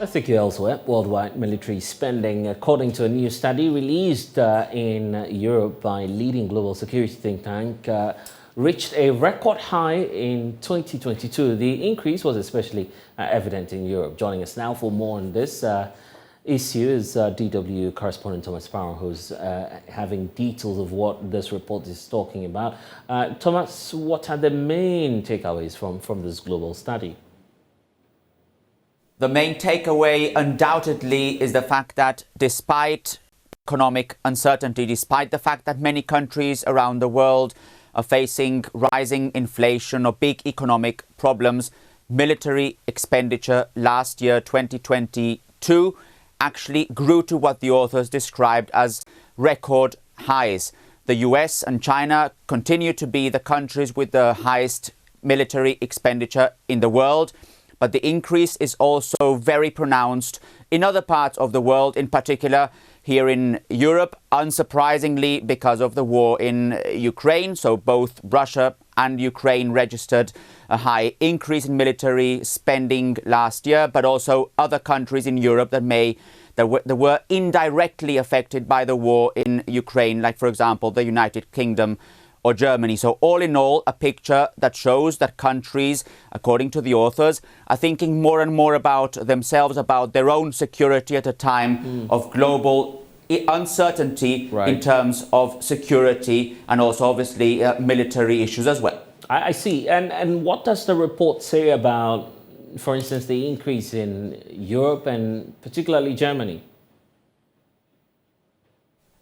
Let's take you elsewhere. Worldwide military spending, according to a new study released in Europe by leading global security think tank, reached a record high in 2022. The increase was especially evident in Europe. Joining us now for more on this issue is DW correspondent Thomas Power, who's having details of what this report is talking about. Thomas, what are the main takeaways from this global study? The main takeaway undoubtedly is the fact that despite economic uncertainty, despite the fact that many countries around the world are facing rising inflation or big economic problems, military expenditure last year, 2022, actually grew to what the authors described as record highs. The US and China continue to be the countries with the highest military expenditure in the world. But the increase is also very pronounced in other parts of the world, in particular here in Europe, unsurprisingly because of the war in Ukraine. So both Russia and Ukraine registered a high increase in military spending last year, but also other countries in Europe that were indirectly affected by the war in Ukraine, like, for example, the United Kingdom or Germany. So all in all, a picture that shows that countries, according to the authors, are thinking more and more about themselves, about their own security at a time of global uncertainty in terms of security and also obviously military issues as well. I see. And what does the report say about, for instance, the increase in Europe and particularly Germany?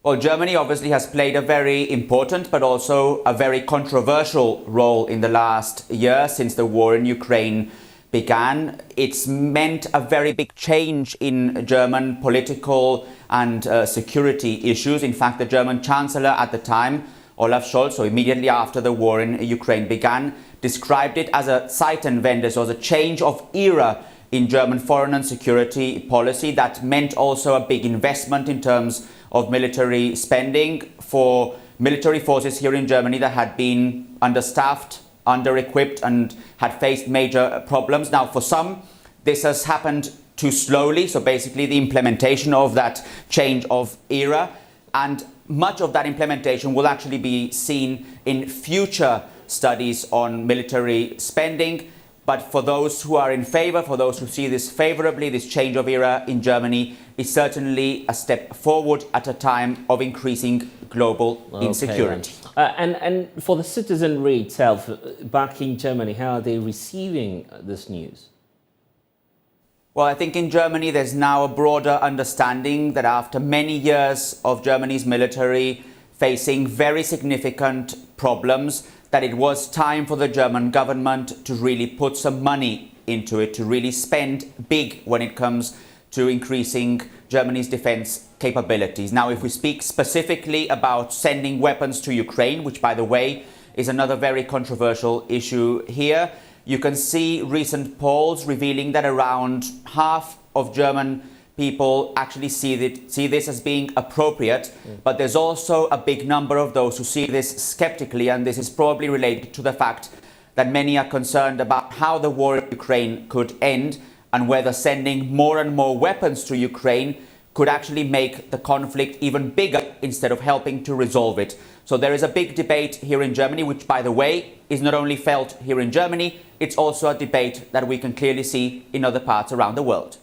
Well, Germany obviously has played a very important but also a very controversial role in the last year since the war in Ukraine began. It's meant a very big change in German political and security issues. In fact, the German Chancellor at the time, Olaf Scholz, so immediately after the war in Ukraine began, described it as a Zeitenwende, so as a change of era in German foreign and security policy. That meant also a big investment in terms of military spending for military forces here in Germany that had been understaffed, under-equipped and had faced major problems. Now, for some, this has happened too slowly. So basically the implementation of that change of era, and much of that implementation will actually be seen in future studies on military spending. But for those who are in favor, for those who see this favorably, this change of era in Germany is certainly a step forward at a time of increasing global insecurity. And for the citizenry itself, back in Germany, how are they receiving this news? Well, I think in Germany there's now a broader understanding that after many years of Germany's military facing very significant problems, that it was time for the German government to really put some money into it, to really spend big when it comes to increasing Germany's defense capabilities. Now, if we speak specifically about sending weapons to Ukraine, which, by the way, is another very controversial issue here, you can see recent polls revealing that around half of German people actually see this as being appropriate, but there's also a big number of those who see this skeptically, and this is probably related to the fact that many are concerned about how the war in Ukraine could end and whether sending more and more weapons to Ukraine could actually make the conflict even bigger instead of helping to resolve it. So there is a big debate here in Germany, which, by the way, is not only felt here in Germany, it's also a debate that we can clearly see in other parts around the world.